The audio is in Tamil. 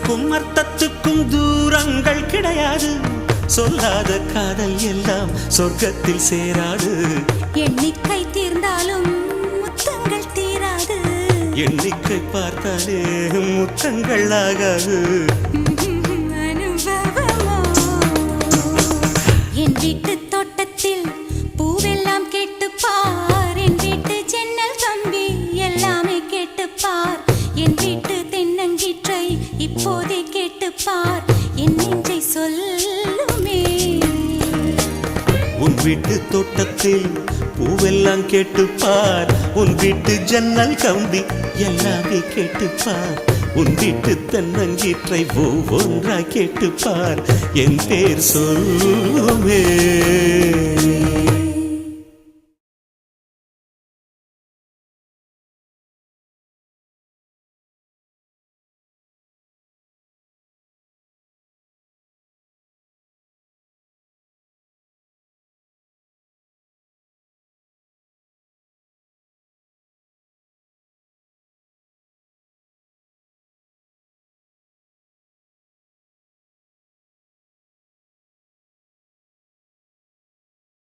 சொல்லுக்கும் அர்த்தத்துக்கும் தூரங்கள் கிடையாது. சொல்லாத காதல் எல்லாம் சொர்க்கத்தில் சேராது. எண்ணிக்கை தீர்ந்தாலும் முத்தங்கள் தீராது. எண்ணிக்கை பார்த்தாலே முத்தங்கள் ஆகாது. என் வீட்டு தோட்டத்தில் பூவெல்லாம் கேட்டுப்பார். என் வீட்டு ஜன்னல் கம்பி எல்லாமே கேட்டுப்பார். என் வீட்டு தென்னங்கீற்றை இப்போதே கேட்டுப்பார். என் நெஞ்சை சொல்லுமே. உன் வீட்டு தோட்டத்தில் பூவெல்லாம் கேட்டுப்பார். உன் வீட்டு ஜன்னல் கம்பி எல்லாமே கேட்டுப்பார். உன் வீட்டு தென்னங்கீற்றை ஒவ்வொன்றா கேட்டுப்பார். என் பேர் சொல்லுமே.